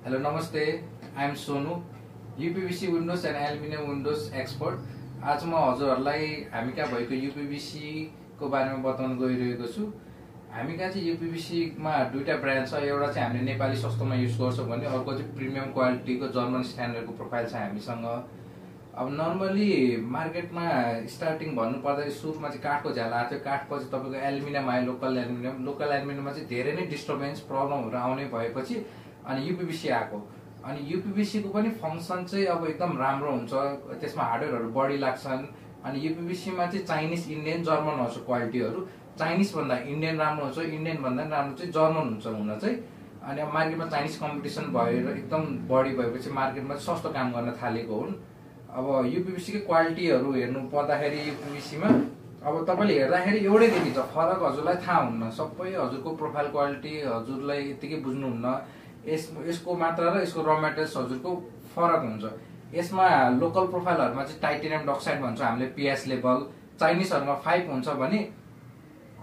Hello, Namaste. I am Sonu, UPVC Windows and Aluminium Windows expert. आज म हजुरहरुलाई हामी कहाँ भएको UPVC को बारेमा बताउन गइरहेको छु। हामी कहाँ चाहिँ UPVC मा दुईटा ब्रान्ड छ। एउटा चाहिँ हामीले नेपाली सस्तोमा युज गर्छौं भने अर्को चाहिँ प्रिमियम क्वालिटीको जर्मन स्ट्यान्डर्डको प्रोफाइल छ हामीसँग। अब नर्मली मार्केटमा स्टार्टिङ भन्नु पर्दा सुरुमा चाहिँ काठको झ्याल आथ्यो, काठपछि तपाईको एल्युमिनियम आयो, लोकल एल्युमिनियममा चाहिँ धेरै नै डिस्टर्बेन्स प्रब्लमहरु आउने भएपछि अनि UPVC आको। अनि UPVC को पनि फंक्सन चाहिँ अब एकदम राम्रो हुन्छ, त्यसमा हार्डवेयरहरु बढी लाग्छन्। अनि UPVC मा चाहिँ चाइनिज, इन्डियन, जर्मन हुन्छ क्वालिटीहरु। चाइनिज भन्दा इन्डियन राम्रो हुन्छ, इन्डियन भन्दा राम्रो चाहिँ जर्मन हुन्छ हुन चाहिँ। अनि अब मार्केटमा चाइनिज कम्पिटिसन भएर एकदम बढी भएपछि मार्केटमा सस्तो काम गर्न थालेको हुन्। अब UPVC को क्वालिटीहरु हेर्नु पर्दाखेरि UPVC मा अब तपाईले हेर्दाखेरि एउटै देखिन्छ, फरक हजुरलाई थाहा हुन्न। सबै हजुरको प्रोफाइल क्वालिटी हजुरलाई यतिकै बुझ्नुहुन्न। यसको मात्रा र यसको र मेटेरियल्स हजुरको फरक हुन्छ। यसमा लोकल प्रोफाइलहरुमा चाहिँ टाइटेनियम डाइअक्साइड भन्छ हामीले, PS लेभल। चाइनिजहरुमा 5 हुन्छ भने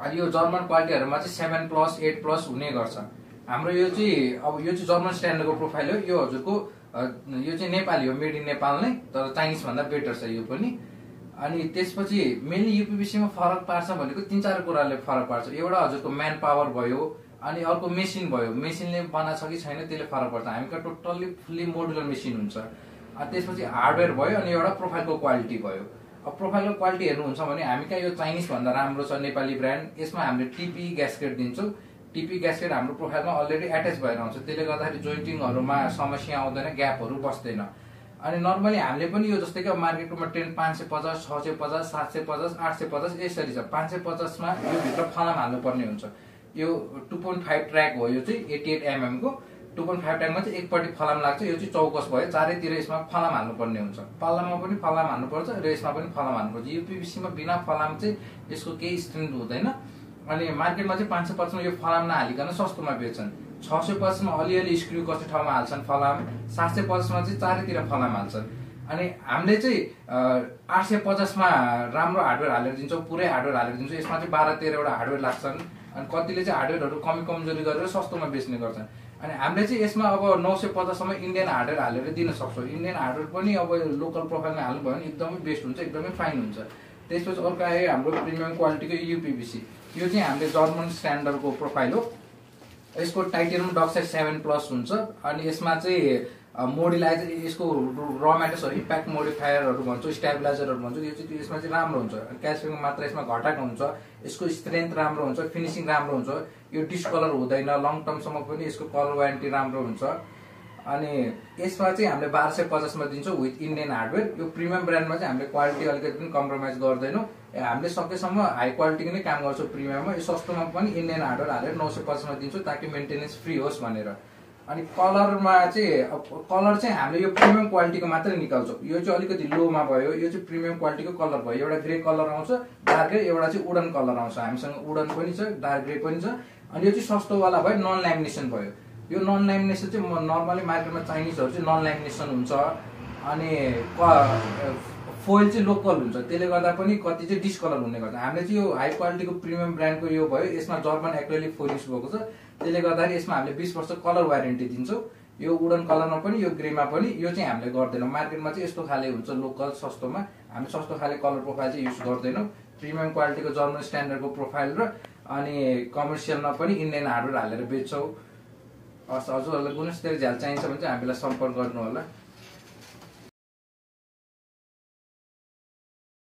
अनि यो जर्मन क्वालिटीहरुमा चाहिँ 7+ 8+ हुने गर्छ। हाम्रो यो चाहिँ जर्मन स्ट्यान्डर्डको प्रोफाइल हो। यो हजुरको यो चाहिँ नेपाली हो, मेड इन नेपाल नै, तर चाइनिज भन्दा बेटर छ यो पनि। अनि त्यसपछि मेनली UPVC मा फरक पार्छ भनेको 3-4 कुराले फरक पार्छ। एउटा हजुरको म्यान पावर भयो, अनि अर्को मेसिन भयो। मेसिनले बनाछ कि छैन त्यसले फरक पर्छ। हामीको टोटल्ली फुल्ली मोडुलर मेसिन हुन्छ। अनि त्यसपछि हार्डवेयर भयो, अनि एउटा प्रोफाइलको क्वालिटी भयो। अब प्रोफाइलको क्वालिटी हेर्नुहुन्छ भने हामी कहाँ यो चाइनिज भन्दा राम्रो छ नेपाली ब्रान्ड। यसमा हामीले TP ग्यास्केट दिन्छौं। TP ग्यास्केट हाम्रो प्रोफाइलमा अलरेडी अट्याच भएर आउँछ। त्यसले गर्दाखेरि जोइन्टिङहरुमा समस्या आउँदैन, ग्यापहरु बस्दैन। अनि नर्मली हामीले पनि यो जस्तै कि मार्केटमा 550, 650, 750, 850 यसरी छ। 550 मा यो भित्र फलाम हाल्नु पर्ने हुन्छ। यो 2.5 ट्र्याक हो, यो चाहिँ 88 mm को 2.5 ट्र्याकमा चाहिँ एकपट्टि फलाम लाग्छ। यो चाहिँ चौकस भयो, चारैतिर यसमा फलाम हाल्नु पर्ने हुन्छ। पल्लामा पनि फलाम हाल्नु पर्छ र यसमा पनि फलाम हाल्नु पर्छ। UPVC मा बिना फलाम चाहिँ यसको केही स्ट्रेन्थ हुँदैन। अनि मार्केटमा चाहिँ 550 मा यो फलाम नहालिकन सस्तोमा बेच्छन्। 650 मा अलिअलि स्क्रू कस्तो ठाउँमा हाल्छन् फलाम, 750 मा चाहिँ चारैतिर फलाम हाल्छन्। अनि हामीले चाहिँ 850 मा राम्रो हार्डवेयर हालेर दिन्छौं, पुरै हार्डवेयर हालेर दिन्छौं। यसमा चाहिँ 12-13 वटा हार्डवेयर लाग्छन्। अनि कतिले चाहिँ हार्डवेयरहरु कमजोरी गरेर सस्तोमा बेच्ने गर्छन्। अनि हामीले चाहिँ यसमा अब 950 सम्म इन्डियन हार्डवेयर हालेर दिन सक्छौं। इन्डियन हार्डवेयर पनि अब लोकल प्रोफाइलमा हाल्नु भयो भने एकदमै बेस्ट हुन्छ, एकदमै फाइन हुन्छ। त्यसपछि अर्को आयो हाम्रो प्रिमियम क्वालिटीको UPVC। यो चाहिँ हामीले जर्मन स्ट्यान्डर्डको प्रोफाइल हो। यसको टाइटेनियम डाइअक्साइड 7+ हुन्छ। अनि यसमा चाहिँ मोडिलाइजर, यसको र मेटेरियल्सहरु इम्प्याक्ट मोडिफायरहरु भन्छौं, स्टेबलाइजरहरु भन्छौं। यो चाहिँ यसमा चाहिँ राम्रो हुन्छ। क्याल्सियमको मात्रा यसमा घटाएको हुन्छ। यसको स्ट्रेन्थ राम्रो हुन्छ, फिनिशिङ राम्रो हुन्छ। यो डिस्कलर हुँदैन, लङ टर्म सम्म पनि यसको कलर वारेन्टी राम्रो हुन्छ। अनि यसमा चाहिँ हामीले 1250 मा दिन्छौं विथ इन्डियन हार्डवेयर। यो प्रिमियम ब्रान्डमा चाहिँ हामीले क्वालिटी अलिकति पनि कम्प्रोमाइज गर्दैनौं। हामीले सकेसम्म हाई क्वालिटीको नै काम गर्छौं प्रिमियममा। यो सस्तोमा पनि इन्डियन हार्डवेयर हालेर 950 मा दिन्छौं ताकि मेन्टेनेन्स फ्री होस् भनेर। अनि कलरमा चाहिँ कलर चाहिँ हामीले यो प्रिमियम क्वालिटीको मात्रै निकाल्छौं। यो चाहिँ अलिकति लोमा भयो, यो चाहिँ प्रिमियम क्वालिटीको कलर भयो। एउटा ग्रे कलर आउँछ, डार्क ग्रे, एउटा चाहिँ वुडन कलर आउँछ। हामीसँग वुडन पनि छ, डार्क ग्रे पनि छ। अनि यो चाहिँ सस्तो वाला भयो, नन ल्यामिनेसन भयो। यो नन ल्यामिनेसन चाहिँ नर्मली मार्केटमा चाइनिजहरु चाहिँ नन ल्यामिनेसन हुन्छ। अनि फोइल चाहिँ लोकल हुन्छ, त्यसले गर्दा पनि कति चाहिँ डिस्कलर हुने गर्छ। हामीले चाहिँ यो हाई क्वालिटीको प्रिमियम ब्रान्डको यो भयो। यसमा जर्मन एक्रेलिक फोइल युज भएको छ। त्यसले गर्दाखेरि यसमा हामीले 20 वर्ष कलर वारेन्टी दिन्छौं। यो वुडन कलरमा पनि, यो ग्रेमा पनि। यो चाहिँ हामीले गर्दैनौं। मार्केटमा चाहिँ यस्तो खाले हुन्छ लोकल सस्तोमा। हामी सस्तो खाले कलर प्रोफाइल चाहिँ युज गर्दैनौं। प्रिमियम क्वालिटीको जर्मन स्ट्यान्डर्डको प्रोफाइल र अनि कमर्सियलमा पनि इन्डियन हार्डवेयर हालेर बेच्छौं। हजुरहरुलाई गुणस्तरीय झ्याल चाहिन्छ भने चाहिँ हामीलाई सम्पर्क गर्नु होला।